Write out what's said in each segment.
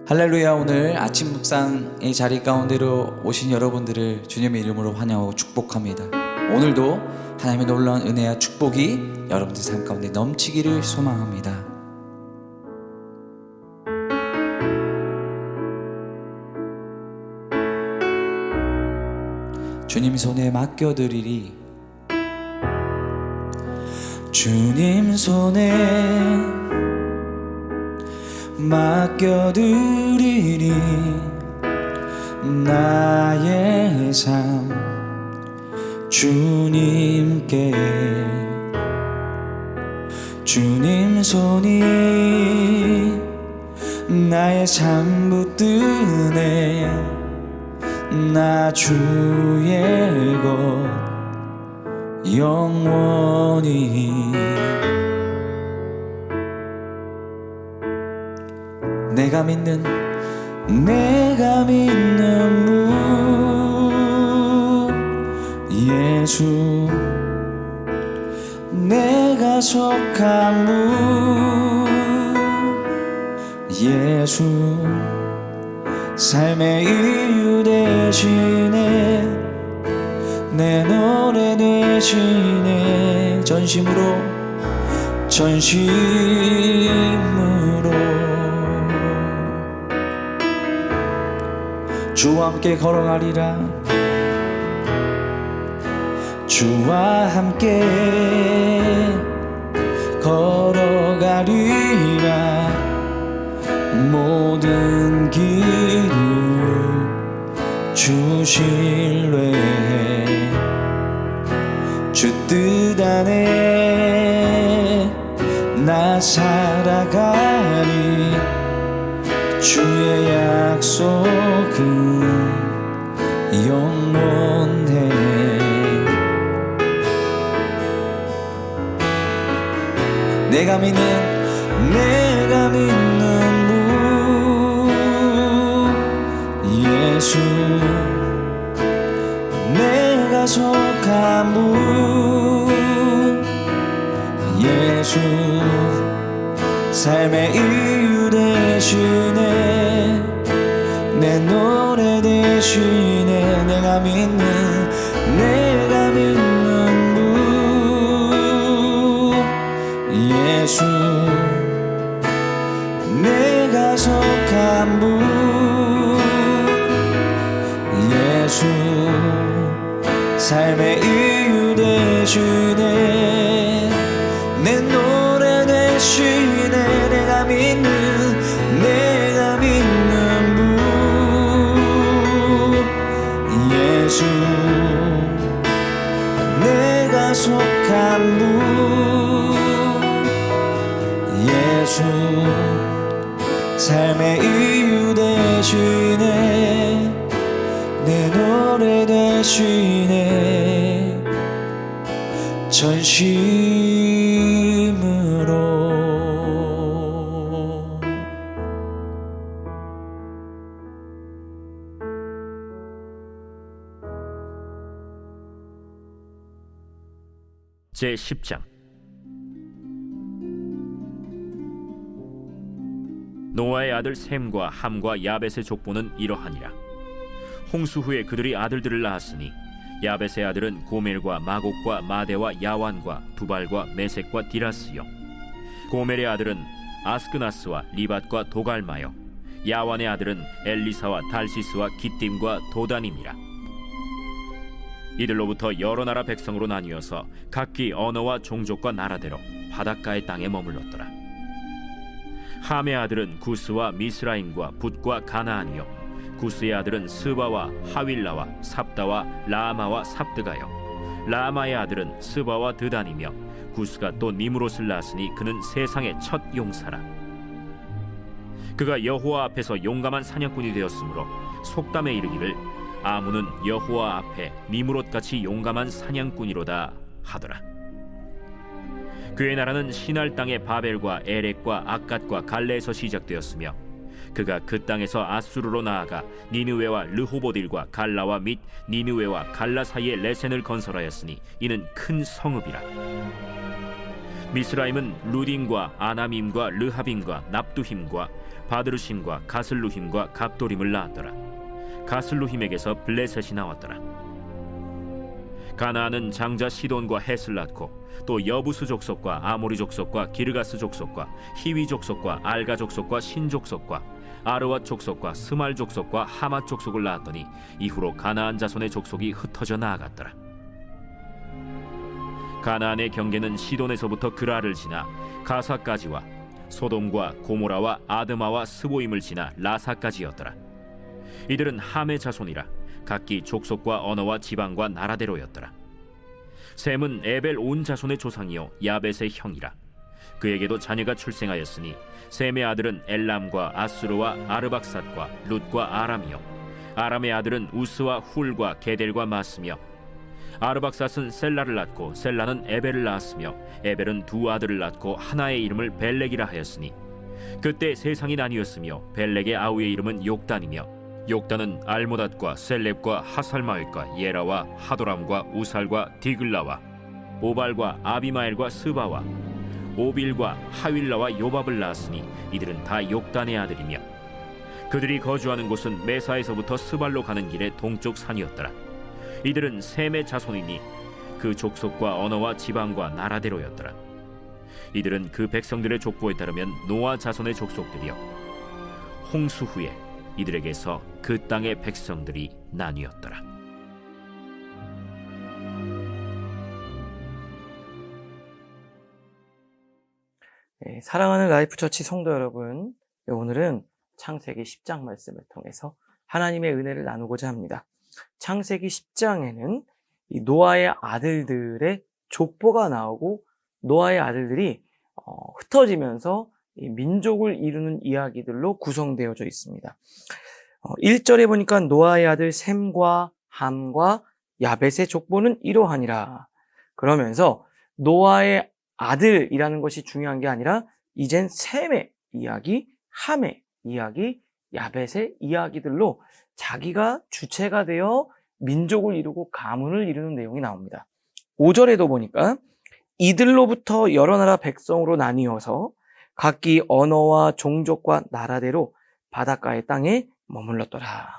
할렐루야. 오늘 아침 묵상의 자리 가운데로 오신 여러분들을 주님의 이름으로 환영하고 축복합니다. 오늘도 하나님의 놀라운 은혜와 축복이 여러분들 삶 가운데 넘치기를 소망합니다. 주님 손에 맡겨드리리. 주님 손에 맡겨드리리. 나의 삶 주님께. 주님 손이 나의 삶 붙드네. 나 주의 것 영원히. 내가 믿는 분 예수. 내가 속한 분 예수. 삶의 이유 되시네. 내 노래 되시네. 전심으로 주와 함께 걸어가리라. 주와 함께 걸어가리라. 모든 길을 주 신뢰해. 주 뜻 안에 나 살아가리. 주의 약속은 영원해. 내가 믿는 분 예수. 내가 속한 분 예수. 삶의 이유 되시네. 내 노래 되시네. 내가 믿는 분 예수. 내가 속한 분 예수. 삶의 이유 되시네. 내 노래 되시네. 내가 믿는 분 예수. 내가 속한 분 예수. 삶의 이유 되시네. 내 노래 되시네. 전심으로. 제10장. 노아의 아들 셈과 함과 야벳의 족보는 이러하니라. 홍수 후에 그들이 아들들을 낳았으니 야벳의 아들은 고멜과 마곡과 마대와 야완과 두발과 메섹과 디라스요. 고멜의 아들은 아스크나스와 리밧과 도갈마요. 야완의 아들은 엘리사와 달시스와 기띔과 도단임이라. 이들로부터 여러 나라 백성으로 나뉘어서 각기 언어와 종족과 나라대로 바닷가의 땅에 머물렀더라. 함의 아들은 구스와 미스라임과 붓과 가나안이요. 구스의 아들은 스바와 하윌라와 삽다와 라마와 삽드가요. 라마의 아들은 스바와 드단이며 구스가 또 니므롯을 낳았으니 그는 세상의 첫 용사라. 그가 여호와 앞에서 용감한 사냥꾼이 되었으므로 속담에 이르기를 아문은 여호와 앞에 니므롯같이 용감한 사냥꾼이로다 하더라. 그의 나라는 시날 땅의 바벨과 에렉과 악갓과 갈레에서 시작되었으며 그가 그 땅에서 아수르로 나아가 니느웨와 르호보딜과 갈라와 및 니느웨와 갈라 사이에 레센을 건설하였으니 이는 큰 성읍이라. 미스라임은 루딘과 아나밈과 르하빔과 납두힘과 바드루심과 가슬루힘과 갑도림을 낳았더라. 가슬루힘에게서 블레셋이 나왔더라. 가나안은 장자 시돈과 헷을 낳고 또 여부스 족속과 아모리 족속과 기르가스 족속과 히위 족속과 알가 족속과 신 족속과 아르와 족속과 스말 족속과 하맛 족속을 낳았더니 이후로 가나안 자손의 족속이 흩어져 나아갔더라. 가나안의 경계는 시돈에서부터 그라를 지나 가사까지와 소돔과 고모라와 아드마와 스보임을 지나 라사까지였더라. 이들은 함의 자손이라 각기 족속과 언어와 지방과 나라대로였더라. 셈은 에벨 온 자손의 조상이요 야벳의 형이라. 그에게도 자녀가 출생하였으니 셈의 아들은 엘람과 아수르와 아르박삿과 룻과 아람이요 아람의 아들은 우스와 훌과 게델과 마스며 아르박삿은 셀라를 낳고 셀라는 에벨을 낳았으며 에벨은 두 아들을 낳고 하나의 이름을 벨렉이라 하였으니 그때 세상이 나뉘었으며 벨렉의 아우의 이름은 욕단이며 욕단은 알모닷과 셀렙과 하살마윗과 예라와 하도람과 우살과 디글라와 오발과 아비마엘과 스바와 오빌과 하윌라와 요밥을 낳았으니 이들은 다 욕단의 아들이며 그들이 거주하는 곳은 메사에서부터 스발로 가는 길의 동쪽 산이었더라. 이들은 셈의 자손이니 그 족속과 언어와 지방과 나라대로였더라. 이들은 그 백성들의 족보에 따르면 노아 자손의 족속들이요 홍수 후에 이들에게서 그 땅의 백성들이 나뉘었더라. 네, 사랑하는 라이프처치 성도 여러분, 오늘은 창세기 10장 말씀을 통해서 하나님의 은혜를 나누고자 합니다. 창세기 10장에는 이 노아의 아들들의 족보가 나오고 노아의 아들들이 흩어지면서 이 민족을 이루는 이야기들로 구성되어져 있습니다. 1절에 보니까 노아의 아들 셈과 함과 야벳의 족보는 이러하니라. 그러면서 노아의 아들이라는 것이 중요한 게 아니라 이젠 셈의 이야기, 함의 이야기, 야벳의 이야기들로 자기가 주체가 되어 민족을 이루고 가문을 이루는 내용이 나옵니다. 5절에도 보니까 이들로부터 여러 나라 백성으로 나뉘어서 각기 언어와 종족과 나라대로 바닷가의 땅에 머물렀더라.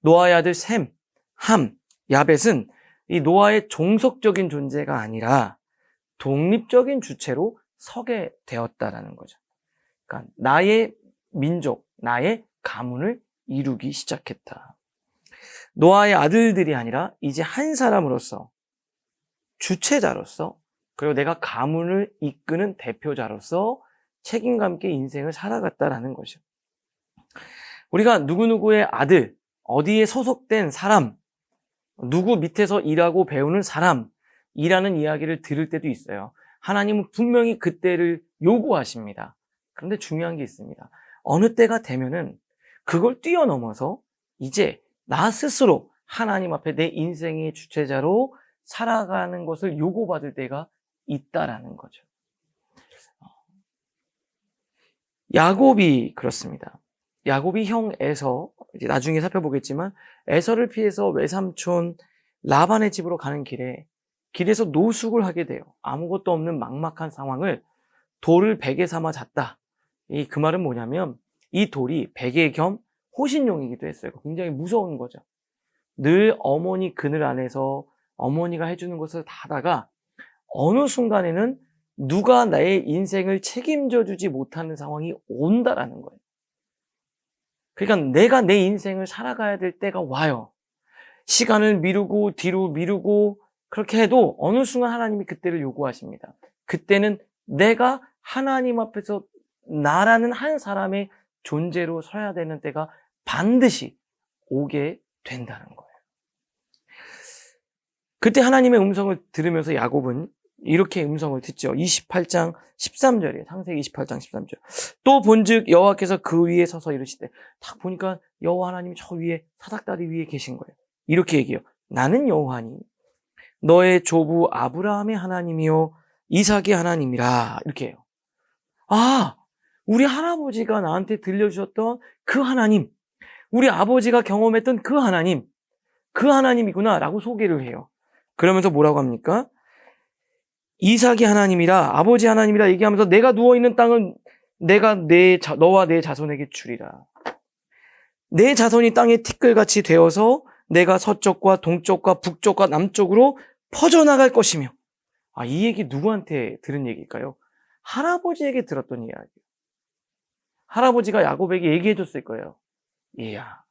노아의 아들 셈, 함, 야벳은 이 노아의 종속적인 존재가 아니라 독립적인 주체로 서게 되었다라는 거죠. 그러니까 나의 민족, 나의 가문을 이루기 시작했다. 노아의 아들들이 아니라 이제 한 사람으로서 주체자로서 그리고 내가 가문을 이끄는 대표자로서 책임감 있게 인생을 살아갔다라는 거죠. 우리가 누구누구의 아들, 어디에 소속된 사람, 누구 밑에서 일하고 배우는 사람이라는 이야기를 들을 때도 있어요. 하나님은 분명히 그때를 요구하십니다. 그런데 중요한 게 있습니다. 어느 때가 되면은 그걸 뛰어넘어서 이제 나 스스로 하나님 앞에 내 인생의 주체자로 살아가는 것을 요구받을 때가 있다라는 거죠. 야곱이 그렇습니다. 야곱이 형 에서, 이제 나중에 살펴보겠지만 에서를 피해서 외삼촌 라반의 집으로 가는 길에서 노숙을 하게 돼요. 아무것도 없는 막막한 상황을 돌을 베개 삼아 잤다. 그 말은 뭐냐면 이 돌이 베개 겸 호신용이기도 했어요. 굉장히 무서운 거죠. 늘 어머니 그늘 안에서 어머니가 해주는 것을 다 하다가 어느 순간에는 누가 나의 인생을 책임져 주지 못하는 상황이 온다라는 거예요. 그러니까 내가 내 인생을 살아가야 될 때가 와요. 시간을 미루고 뒤로 미루고 그렇게 해도 어느 순간 하나님이 그때를 요구하십니다. 그때는 내가 하나님 앞에서 나라는 한 사람의 존재로 서야 되는 때가 반드시 오게 된다는 거예요. 그때 하나님의 음성을 들으면서 야곱은 이렇게 음성을 듣죠. 28장 13절이에요. 창세기 28장 13절. 또 본즉 여호와께서 그 위에 서서 이르시되, 딱 보니까 여호와 하나님이 저 위에 사닥다리 위에 계신 거예요. 이렇게 얘기해요. 나는 여호와니 너의 조부 아브라함의 하나님이요 이삭의 하나님이라. 이렇게 해요. 아, 우리 할아버지가 나한테 들려주셨던 그 하나님, 우리 아버지가 경험했던 그 하나님이구나 라고 소개를 해요. 그러면서 뭐라고 합니까? 이삭이 하나님이라 아버지 하나님이라 얘기하면서 내가 누워있는 땅은 내가 너와 내 자손에게 주리라. 내 자손이 땅에 티끌같이 되어서 내가 서쪽과 동쪽과 북쪽과 남쪽으로 퍼져나갈 것이며. 이 얘기 누구한테 들은 얘기일까요? 할아버지에게 들었던 이야기. 할아버지가 야곱에게 얘기해 줬을 거예요. 얘야,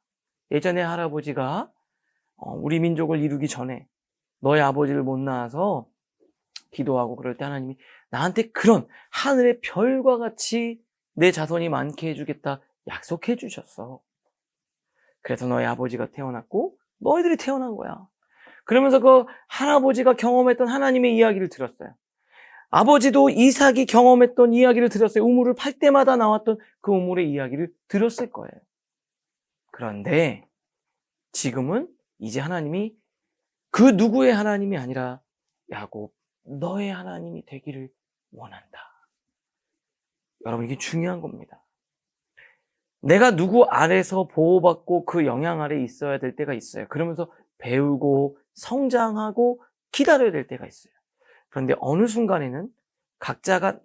예전에 할아버지가 우리 민족을 이루기 전에 너의 아버지를 못 낳아서 기도하고 그럴 때 하나님이 나한테 그런 하늘의 별과 같이 내 자손이 많게 해주겠다 약속해 주셨어. 그래서 너의 아버지가 태어났고 너희들이 태어난 거야. 그러면서 그 할아버지가 경험했던 하나님의 이야기를 들었어요. 아버지도 이삭이 경험했던 이야기를 들었어요. 우물을 팔 때마다 나왔던 그 우물의 이야기를 들었을 거예요. 그런데 지금은 이제 하나님이 그 누구의 하나님이 아니라 야곱, 너의 하나님이 되기를 원한다. 여러분, 이게 중요한 겁니다. 내가 누구 아래서 보호받고 그 영향 아래 있어야 될 때가 있어요. 그러면서 배우고 성장하고 기다려야 될 때가 있어요. 그런데 어느 순간에는 각자가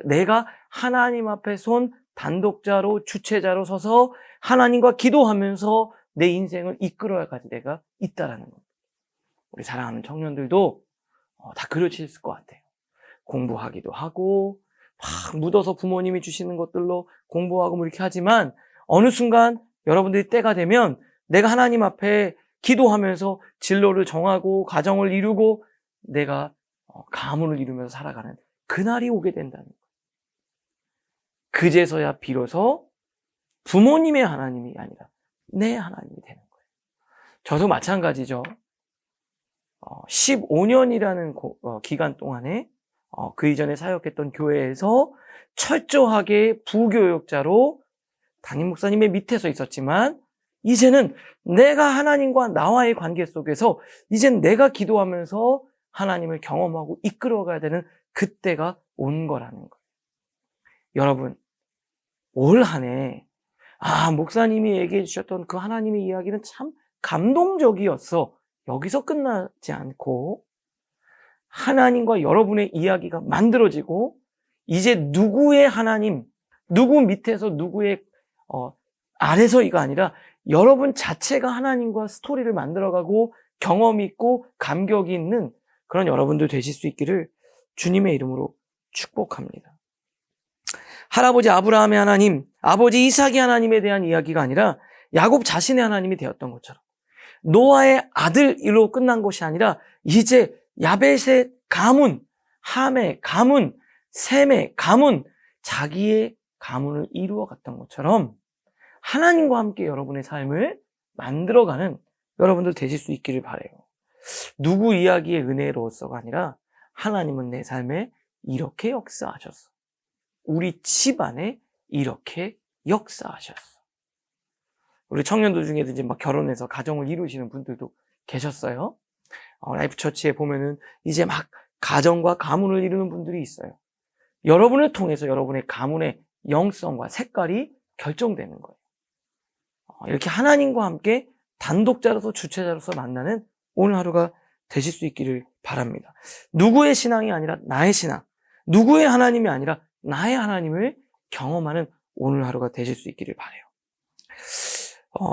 내가 하나님 앞에 선 단독자로 주체자로 서서 하나님과 기도하면서 내 인생을 이끌어야 할 때가 있다라는 겁니다. 우리 사랑하는 청년들도 다 그러실 것 같아요. 공부하기도 하고 막 묻어서 부모님이 주시는 것들로 공부하고 뭐 이렇게 하지만 어느 순간 여러분들이 때가 되면 내가 하나님 앞에 기도하면서 진로를 정하고 가정을 이루고 내가 가문을 이루면서 살아가는 그날이 오게 된다는 거예요. 그제서야 비로소 부모님의 하나님이 아니라 내 하나님이 되는 거예요. 저도 마찬가지죠. 15년이라는 기간 동안에 그 이전에 사역했던 교회에서 철저하게 부교역자로 담임 목사님의 밑에서 있었지만 이제는 내가 하나님과 나와의 관계 속에서 이젠 내가 기도하면서 하나님을 경험하고 이끌어가야 되는 그때가 온 거라는 거예요. 여러분, 올 한 해 목사님이 얘기해 주셨던 그 하나님의 이야기는 참 감동적이었어. 여기서 끝나지 않고 하나님과 여러분의 이야기가 만들어지고 이제 누구의 하나님, 누구 밑에서 누구의 아래서가 아니라 여러분 자체가 하나님과 스토리를 만들어가고 경험이 있고 감격이 있는 그런 여러분들 되실 수 있기를 주님의 이름으로 축복합니다. 할아버지 아브라함의 하나님, 아버지 이삭의 하나님에 대한 이야기가 아니라 야곱 자신의 하나님이 되었던 것처럼 노아의 아들로 끝난 것이 아니라 이제 야벳의 가문, 함의 가문, 셈의 가문, 자기의 가문을 이루어갔던 것처럼 하나님과 함께 여러분의 삶을 만들어가는 여러분들 되실 수 있기를 바라요. 누구 이야기의 은혜로서가 아니라 하나님은 내 삶에 이렇게 역사하셨어. 우리 집안에 이렇게 역사하셨어. 우리 청년들 중에도 이제 막 결혼해서 가정을 이루시는 분들도 계셨어요. 라이프 처치에 보면은 이제 막 가정과 가문을 이루는 분들이 있어요. 여러분을 통해서 여러분의 가문의 영성과 색깔이 결정되는 거예요. 이렇게 하나님과 함께 단독자로서 주체자로서 만나는 오늘 하루가 되실 수 있기를 바랍니다. 누구의 신앙이 아니라 나의 신앙, 누구의 하나님이 아니라 나의 하나님을 경험하는 오늘 하루가 되실 수 있기를 바라요.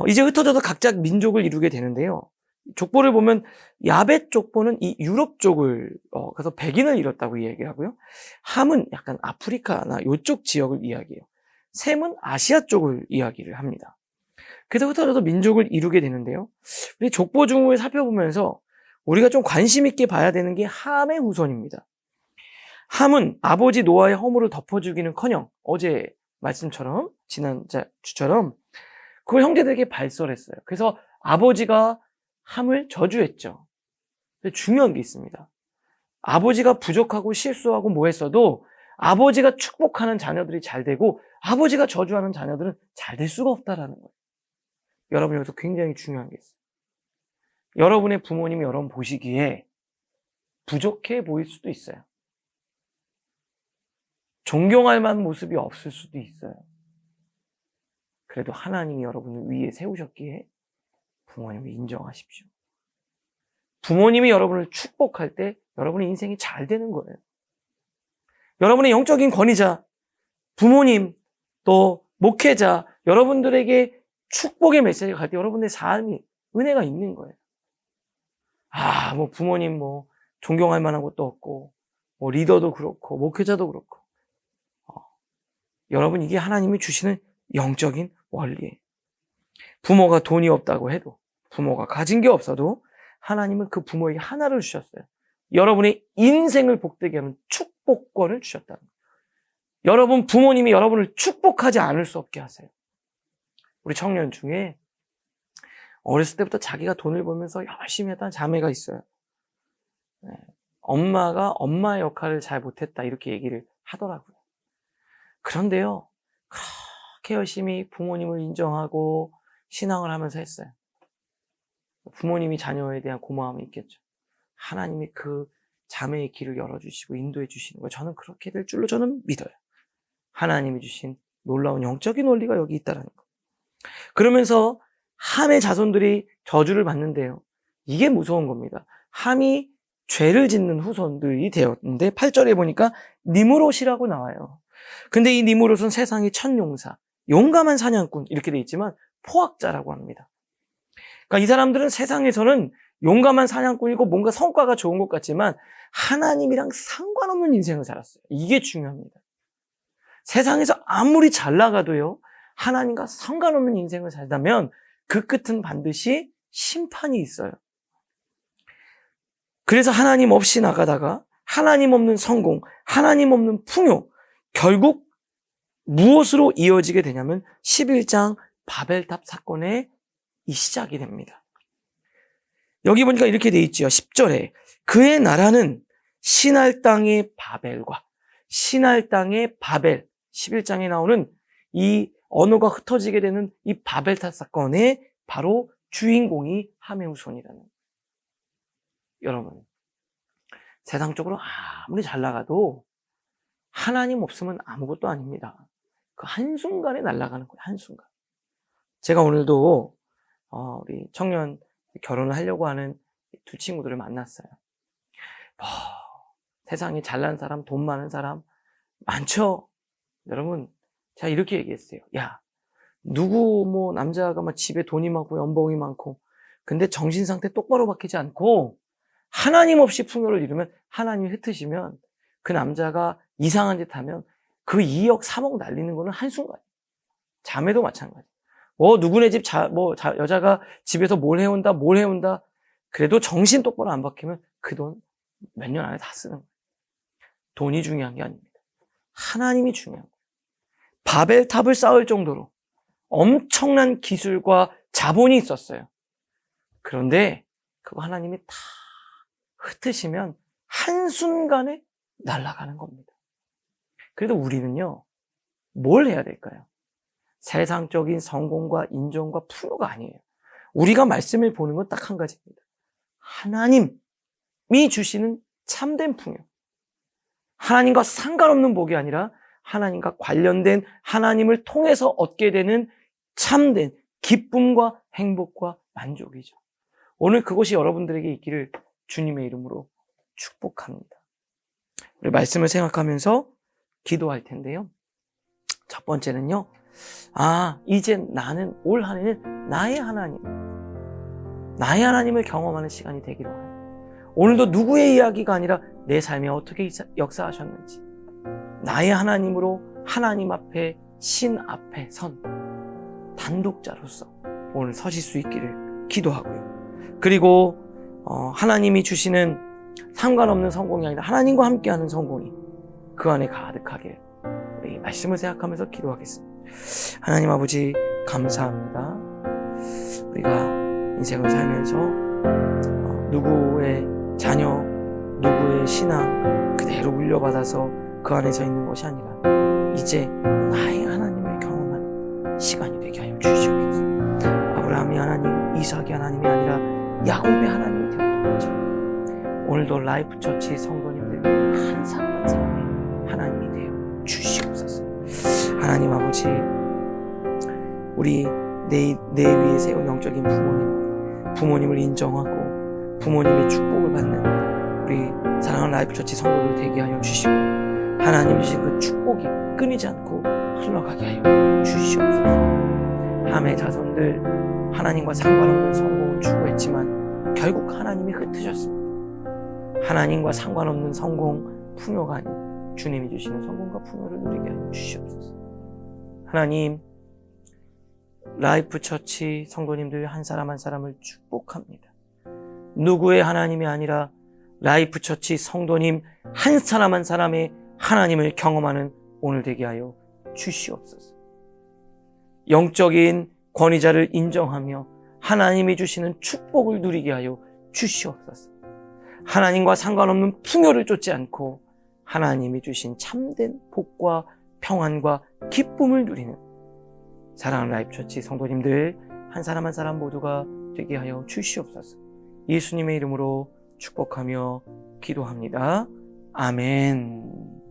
이제 흩어져서 각자 민족을 이루게 되는데요. 족보를 보면 야벳 족보는 이 유럽 쪽을 그래서 백인을 이뤘다고 이야기하고요. 함은 약간 아프리카나 이쪽 지역을 이야기해요. 셈은 아시아 쪽을 이야기를 합니다. 그래서 흩어져서 민족을 이루게 되는데요. 우리 족보 중을 살펴보면서 우리가 좀 관심 있게 봐야 되는 게 함의 후손입니다. 함은 아버지 노아의 허물을 덮어주기는커녕 어제 말씀처럼 지난 주처럼 그걸 형제들에게 발설했어요. 그래서 아버지가 함을 저주했죠. 근데 중요한 게 있습니다. 아버지가 부족하고 실수하고 뭐 했어도 아버지가 축복하는 자녀들이 잘 되고 아버지가 저주하는 자녀들은 잘 될 수가 없다라는 거예요. 여러분, 여기서 굉장히 중요한 게 있어요. 여러분의 부모님이 여러분 보시기에 부족해 보일 수도 있어요. 존경할 만한 모습이 없을 수도 있어요. 그래도 하나님이 여러분을 위에 세우셨기에 부모님을 인정하십시오. 부모님이 여러분을 축복할 때 여러분의 인생이 잘 되는 거예요. 여러분의 영적인 권위자, 부모님, 또 목회자, 여러분들에게 축복의 메시지가 갈 때 여러분의 삶이 은혜가 있는 거예요. 뭐 부모님 뭐 존경할 만한 것도 없고, 뭐 리더도 그렇고, 목회자도 그렇고. 여러분, 이게 하나님이 주시는 영적인 원리예요. 부모가 돈이 없다고 해도, 부모가 가진 게 없어도 하나님은 그 부모에게 하나를 주셨어요. 여러분의 인생을 복되게 하는 축복권을 주셨다는 거예요. 여러분 부모님이 여러분을 축복하지 않을 수 없게 하세요. 우리 청년 중에 어렸을 때부터 자기가 돈을 벌면서 열심히 했던 자매가 있어요. 엄마가 엄마의 역할을 잘 못했다 이렇게 얘기를 하더라고요. 그런데요, 그렇게 열심히 부모님을 인정하고 신앙을 하면서 했어요. 부모님이 자녀에 대한 고마움이 있겠죠. 하나님이 그 자매의 길을 열어주시고 인도해 주시는 거예요. 저는 그렇게 될 줄로 저는 믿어요. 하나님이 주신 놀라운 영적인 원리가 여기 있다는 거. 그러면서 함의 자손들이 저주를 받는데요. 이게 무서운 겁니다. 함이 죄를 짓는 후손들이 되었는데 8절에 보니까 니므롯이라고 나와요. 근데 이 니므롯은 세상의 첫 용사, 용감한 사냥꾼 이렇게 돼 있지만 포악자라고 합니다. 그러니까 이 사람들은 세상에서는 용감한 사냥꾼이고 뭔가 성과가 좋은 것 같지만 하나님이랑 상관없는 인생을 살았어요. 이게 중요합니다. 세상에서 아무리 잘 나가도요, 하나님과 상관없는 인생을 살다면 그 끝은 반드시 심판이 있어요. 그래서 하나님 없이 나가다가 하나님 없는 성공, 하나님 없는 풍요, 결국 무엇으로 이어지게 되냐면 11장 바벨탑 사건의 이 시작이 됩니다. 여기 보니까 이렇게 돼 있죠. 10절에 그의 나라는 신할 땅의 바벨과 신할 땅의 바벨, 11장에 나오는 이 언어가 흩어지게 되는 이 바벨탑 사건의 바로 주인공이 함의 후손이라는. 여러분, 세상적으로 아무리 잘 나가도 하나님 없으면 아무것도 아닙니다. 그 한순간에 날아가는 거예요. 한순간. 제가 오늘도 우리 청년 결혼을 하려고 하는 두 친구들을 만났어요. 세상에 잘난 사람, 돈 많은 사람 많죠? 여러분, 제가 이렇게 얘기했어요. 야, 누구 뭐 남자가 막 집에 돈이 많고 연봉이 많고 근데 정신 상태 똑바로 바뀌지 않고 하나님 없이 풍요를 이루면 하나님이 흩으시면 그 남자가 이상한 짓 하면 그 2억, 3억 날리는 거는 한순간이에요. 자매도 마찬가지. 누구네 집 여자가 집에서 뭘 해온다. 그래도 정신 똑바로 안 바뀌면 그 돈 몇 년 안에 다 쓰는 거예요. 돈이 중요한 게 아닙니다. 하나님이 중요한 거예요. 바벨탑을 쌓을 정도로 엄청난 기술과 자본이 있었어요. 그런데 그거 하나님이 다 흩으시면 한순간에 날아가는 겁니다. 그래도 우리는요, 뭘 해야 될까요? 세상적인 성공과 인정과 풍요가 아니에요. 우리가 말씀을 보는 건 딱 한 가지입니다. 하나님이 주시는 참된 풍요. 하나님과 상관없는 복이 아니라 하나님과 관련된 하나님을 통해서 얻게 되는 참된 기쁨과 행복과 만족이죠. 오늘 그것이 여러분들에게 있기를 주님의 이름으로 축복합니다. 우리 말씀을 생각하면서 기도할 텐데요. 첫 번째는요. 이제 나는 올 한 해는 나의 하나님을 경험하는 시간이 되기로 합니다. 오늘도 누구의 이야기가 아니라 내 삶에 어떻게 역사하셨는지 나의 하나님으로 하나님 앞에 신 앞에 선 단독자로서 오늘 서실 수 있기를 기도하고요. 그리고 하나님이 주시는 상관없는 성공이 아니라 하나님과 함께하는 성공이 그 안에 가득하게 우리 말씀을 생각하면서 기도하겠습니다. 하나님 아버지 감사합니다. 우리가 인생을 살면서 누구의 자녀, 누구의 신앙 그대로 물려받아서 그 안에 서 있는 것이 아니라 이제 나의 하나님을 경험하는 시간이 되게 하여 주시옵소서. 아브라함이 하나님, 이삭이 하나님이 아니라 야곱의 하나님이 되었던 것처럼 오늘도 라이프 처치 성도님들 한 사람 한 사람의 하나님이 되어 주시옵소서. 하나님 아버지, 우리 내 위에 세운 영적인 부모님을 인정하고 부모님의 축복을 받는 우리 사랑하는 라이프 처치 성도들 되게 하여 주시고 하나님 주신 그 축복이 끊이지 않고 흘러가게 하여 주시옵소서. 함의 자손들 하나님과 상관없는 성공을 추구했지만 결국 하나님이 흩으셨습니다. 하나님과 상관없는 성공, 풍요가 아닌 주님이 주시는 성공과 풍요를 누리게 하여 주시옵소서. 하나님, 라이프 처치 성도님들 한 사람 한 사람을 축복합니다. 누구의 하나님이 아니라 라이프 처치 성도님 한 사람 한 사람의 하나님을 경험하는 오늘 되게 하여 주시옵소서. 영적인 권위자를 인정하며 하나님이 주시는 축복을 누리게 하여 주시옵소서. 하나님과 상관없는 풍요를 쫓지 않고 하나님이 주신 참된 복과 평안과 기쁨을 누리는 사랑하는 라이프처치 성도님들 한 사람 한 사람 모두가 되게 하여 주시옵소서. 예수님의 이름으로 축복하며 기도합니다. 아멘.